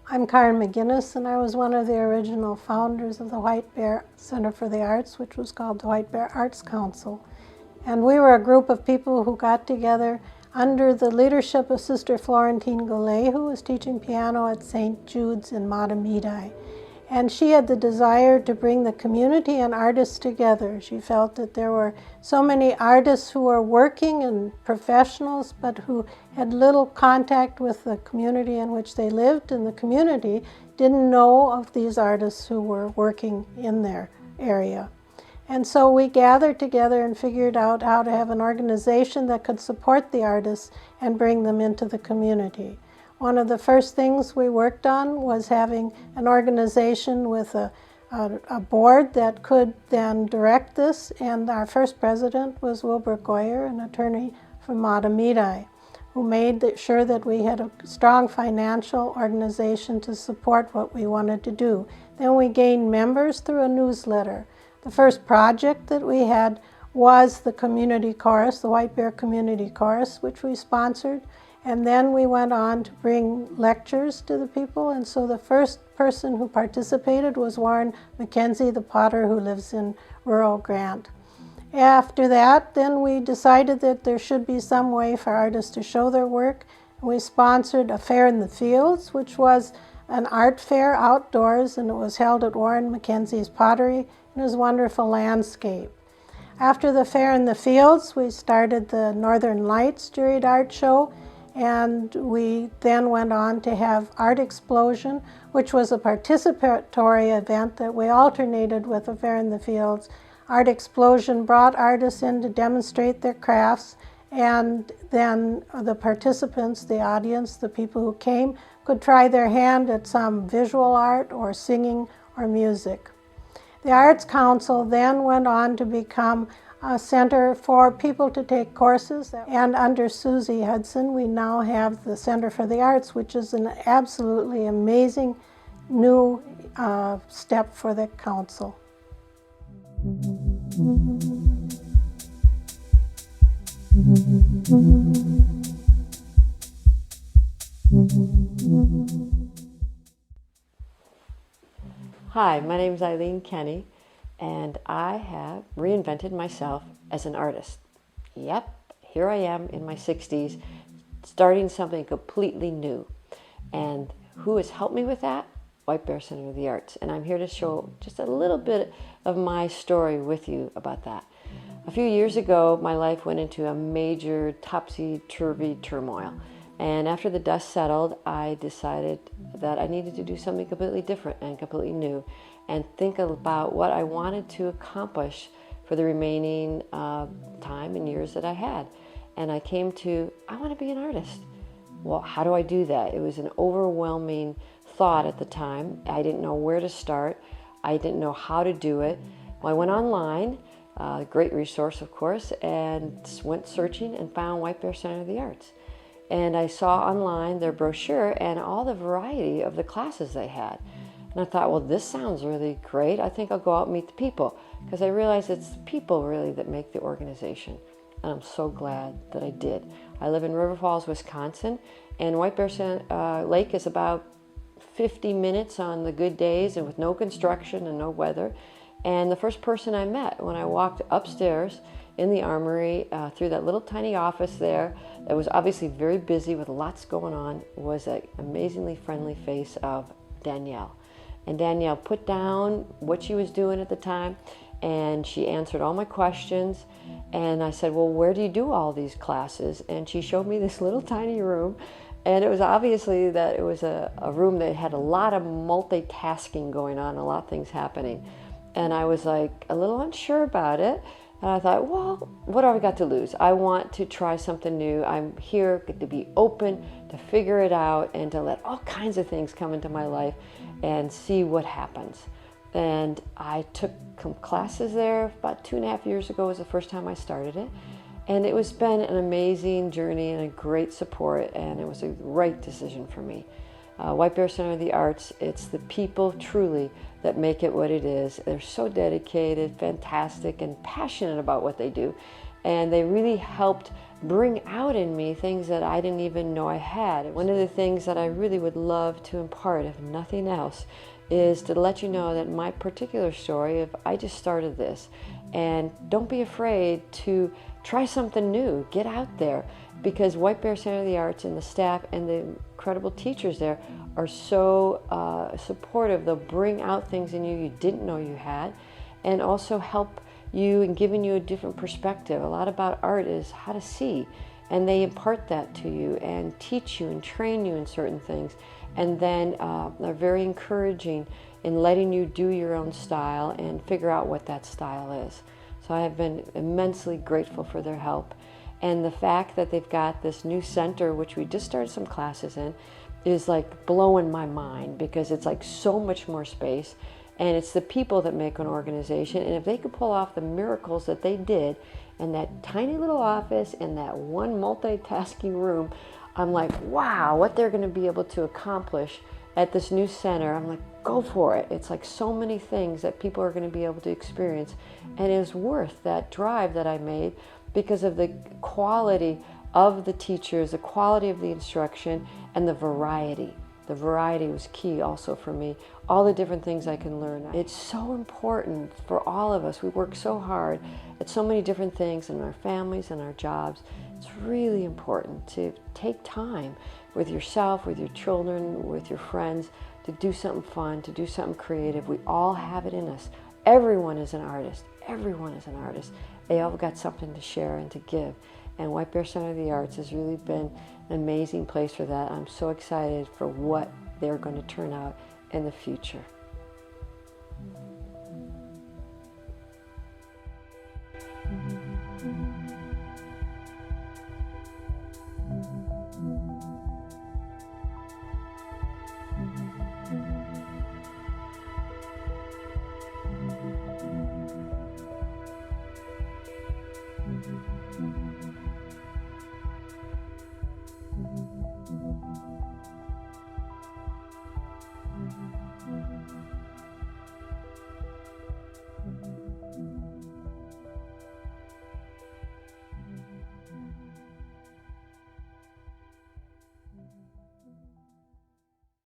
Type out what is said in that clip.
I'm Karen McGinnis, and I was one of the original founders of the White Bear Center for the Arts, which was called the White Bear Arts Council. And we were a group of people who got together under the leadership of Sister Florentine Goulet, who was teaching piano at St. Jude's in Mahtomedi. And she had the desire to bring the community and artists together. She felt that there were so many artists who were working and professionals, but who had little contact with the community in which they lived, and the community didn't know of these artists who were working in their area. And so we gathered together and figured out how to have an organization that could support the artists and bring them into the community. One of the first things we worked on was having an organization with a board that could then direct this, and our first president was Wilbur Goyer, an attorney from Mahtomedi, who made sure that we had a strong financial organization to support what we wanted to do. Then we gained members through a newsletter. The first project that we had was the community chorus, the White Bear Community Chorus, which we sponsored. And then we went on to bring lectures to the people. And so the first person who participated was Warren McKenzie, the potter who lives in rural Grant. After that, then we decided that there should be some way for artists to show their work. We sponsored a fair in the fields, which was an art fair outdoors, and it was held at Warren McKenzie's pottery. It was a wonderful landscape. After the fair in the fields, we started the Northern Lights Juried Art Show, and we then went on to have Art Explosion, which was a participatory event that we alternated with a fair in the fields. Art Explosion brought artists in to demonstrate their crafts, and then the participants, the audience, the people who came, could try their hand at some visual art or singing or music. The Arts Council then went on to become a center for people to take courses, and under Susie Hudson we now have the Center for the Arts, which is an absolutely amazing new step for the council. Hi, my name is Eileen Kenny, and I have reinvented myself as an artist. Yep, here I am in my 60s, starting something completely new. And who has helped me with that? White Bear Center of the Arts. And I'm here to show just a little bit of my story with you about that. A few years ago, my life went into a major topsy-turvy turmoil. And after the dust settled, I decided that I needed to do something completely different and completely new and think about what I wanted to accomplish for the remaining time and years that I had. And I came to, I want to be an artist. Well, how do I do that? It was an overwhelming thought at the time. I didn't know where to start. I didn't know how to do it. Well, I went online, a great resource, of course, and went searching and found White Bear Center of the Arts. And I saw online their brochure and all the variety of the classes they had. And I thought, well, this sounds really great. I think I'll go out and meet the people, because I realized it's the people really that make the organization. And I'm so glad that I did. I live in River Falls, Wisconsin, and White Bear Lake is about 50 minutes on the good days and with no construction and no weather. And the first person I met when I walked upstairs in the armory through that little tiny office there that was obviously very busy with lots going on was an amazingly friendly face of Danielle. And Danielle put down what she was doing at the time, and she answered all my questions. And I said, well, where do you do all these classes? And she showed me this little tiny room. And it was obviously that it was a room that had a lot of multitasking going on, a lot of things happening. And I was like a little unsure about it. And I thought, well, what have I got to lose? I want to try something new. I'm here to be open, to figure it out, and to let all kinds of things come into my life and see what happens. And I took some classes there about 2.5 years ago was the first time I started it. And it was been an amazing journey and a great support, and it was a right decision for me. White Bear Center of the Arts, it's the people truly that make it what it is. They're so dedicated, fantastic, and passionate about what they do. And they really helped bring out in me things that I didn't even know I had. One of the things that I really would love to impart, if nothing else, is to let you know that my particular story of I just started this. And don't be afraid to try something new. Get out there, because White Bear Center of the Arts and the staff and the incredible teachers there are so supportive. They'll bring out things in you didn't know you had, and also help you in giving you a different perspective. A lot about art is how to see, and they impart that to you and teach you and train you in certain things. And then they're very encouraging in letting you do your own style and figure out what that style is. So I have been immensely grateful for their help. And the fact that they've got this new center, which we just started some classes in, is like blowing my mind, because it's like so much more space. And it's the people that make an organization. And if they could pull off the miracles that they did in that tiny little office, in that one multitasking room, I'm like, wow, what they're going to be able to accomplish at this new center. I'm like, go for it. It's like so many things that people are going to be able to experience. And it is worth that drive that I made because of the quality of the teachers, the quality of the instruction, and the variety. The variety was key also for me. All the different things I can learn. It's so important for all of us. We work so hard at so many different things in our families and our jobs. It's really important to take time with yourself, with your children, with your friends, to do something fun, to do something creative. We all have it in us. Everyone is an artist. Everyone is an artist. They all got something to share and to give. And White Bear Center of the Arts has really been an amazing place for that. I'm so excited for what they're going to turn out in the future.